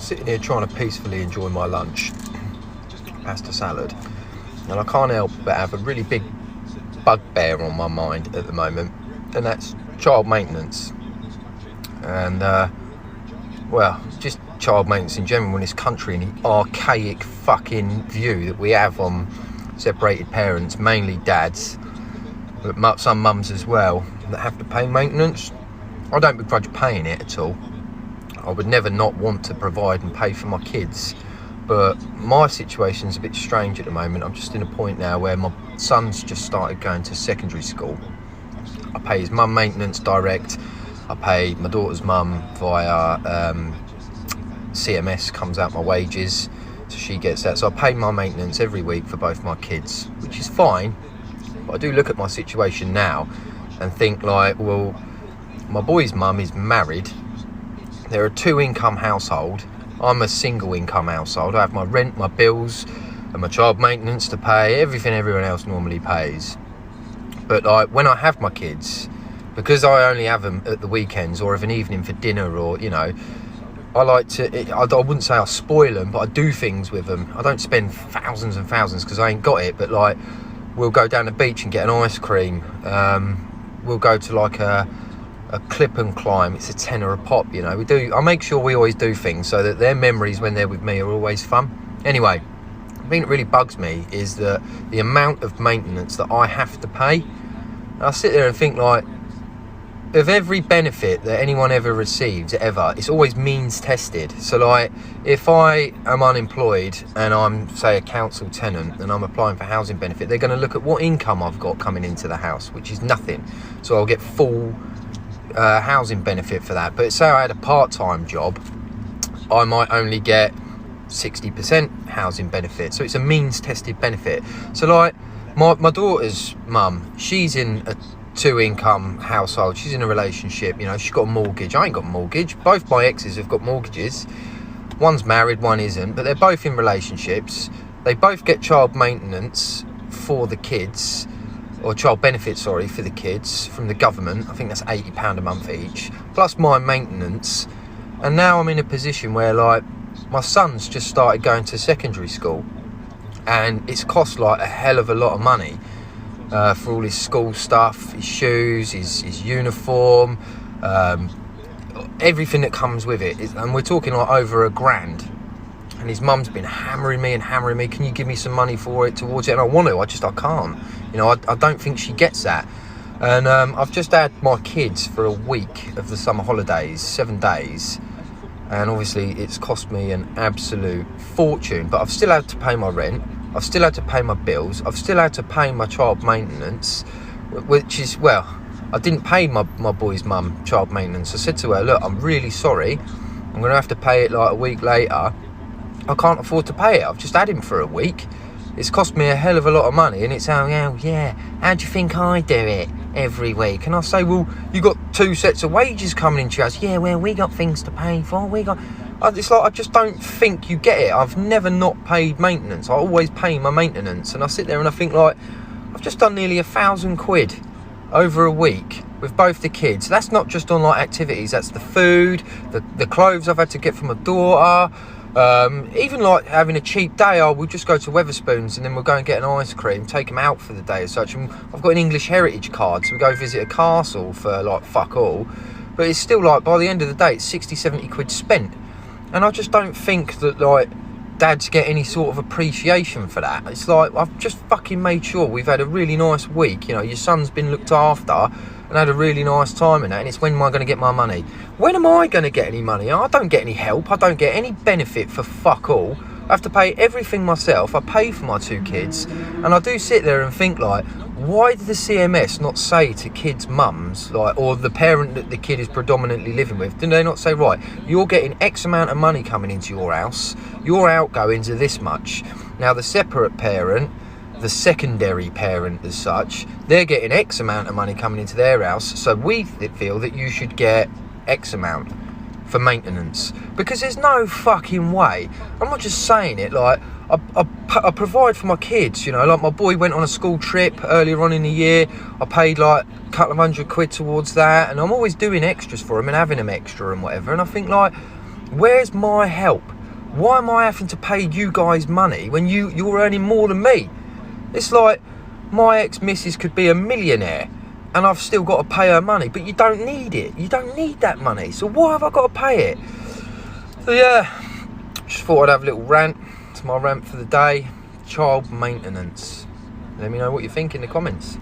sitting here trying to peacefully enjoy my lunch, pasta salad, and I can't help but have a really big bugbear on my mind at the moment, and that's child maintenance. And well, just child maintenance in general in this country, and the archaic fucking view that we have on separated parents, mainly dads, but some mums as well, that have to pay maintenance. I don't begrudge paying it at all. I would never not want to provide and pay for my kids, but my situation's a bit strange at the moment. I'm just in a point now where my son's just started going to secondary school. I pay his mum maintenance direct. I pay my daughter's mum via CMS, comes out my wages, so she gets that. So I pay my maintenance every week for both my kids, which is fine. But I do look at my situation now and think like, well, my boy's mum is married. They're a 2-income household. I'm a single income household. I have my rent, my bills, and my child maintenance to pay, everything everyone else normally pays. But like when I have my kids, because I only have them at the weekends or of an evening for dinner, or, you know, I like to, I wouldn't say I spoil them, but I do things with them. I don't spend thousands and thousands because I ain't got it, but like we'll go down the beach and get an ice cream. We'll go to like a clip and climb. It's a tenner a pop, you know. I make sure we always do things so that their memories when they're with me are always fun. Anyway, the thing that really bugs me is the amount of maintenance that I have to pay. And I sit there and think like, of every benefit that anyone ever receives ever, it's always means tested. So like, if I am unemployed and I'm, say, a council tenant and I'm applying for housing benefit, they're going to look at what income I've got coming into the house, which is nothing. So I'll get full housing benefit for that. But say I had a part-time job, I might only get 60% housing benefit. So it's a means tested benefit. So like my daughter's mum, she's in a 2-income household. She's in a relationship, you know, she's got a mortgage. I ain't got a mortgage. Both my exes have got mortgages. One's married, one isn't, but they're both in relationships. They both get child maintenance for the kids, or child benefit, sorry, for the kids from the government. I think that's £80 a month each, plus my maintenance. And now I'm in a position where like my son's just started going to secondary school, and it's cost like a hell of a lot of money for all his school stuff, his shoes, his uniform, everything that comes with it. And we're talking like over £1,000. And his mum's been hammering me. Can you give me some money for it, towards it? And I want to, I can't. You know, I don't think she gets that. And I've just had my kids for a week of the summer holidays, 7 days. And obviously it's cost me an absolute fortune. But I've still had to pay my rent. I've still had to pay my bills. I've still had to pay my child maintenance, which is, well, I didn't pay my boy's mum child maintenance. I said to her, look, I'm really sorry. I'm going to have to pay it like a week later. I can't afford to pay it. I've just had him for a week. It's cost me a hell of a lot of money. And it's, oh yeah, how do you think I do it every week? And I say, well, you got 2 sets of wages coming into your house. Yeah, well, we got things to pay for. It's like, I just don't think you get it. I've never not paid maintenance. I always pay my maintenance. And I sit there and I think like, I've just done nearly £1,000 over a week with both the kids. That's not just on like activities. That's the food, the clothes I've had to get for my daughter. Even like having a cheap day, we'll just go to Wetherspoons and then we'll go and get an ice cream, take them out for the day as such. And I've got an English heritage card, so we go visit a castle for like fuck all. But it's still like, by the end of the day, it's 60-70 quid spent. And I just don't think that like dads get any sort of appreciation for that. It's like, I've just fucking made sure we've had a really nice week. You know, your son's been looked after and had a really nice time in that. And it's, when am I going to get my money? When am I going to get any money? I don't get any help. I don't get any benefit for fuck all. I have to pay everything myself. I pay for my 2 kids. And I do sit there and think like, why did the CMS not say to kids' mums, like, or the parent that the kid is predominantly living with, did they not say, right, you're getting X amount of money coming into your house, your outgoings are this much. Now the separate parent, the secondary parent as such, they're getting X amount of money coming into their house, so we feel that you should get X amount for maintenance. Because there's no fucking way. I'm not just saying it, like, I provide for my kids, you know, like my boy went on a school trip earlier on in the year. I paid like a couple of £100 towards that, and I'm always doing extras for him and having him extra and whatever. And I think like, where's my help? Why am I having to pay you guys money when you're earning more than me? It's like my ex-missus could be a millionaire and I've still got to pay her money, but you don't need it. You don't need that money. So why have I got to pay it? So yeah, just thought I'd have a little rant. It's my rant for the day. Child maintenance. Let me know what you think in the comments.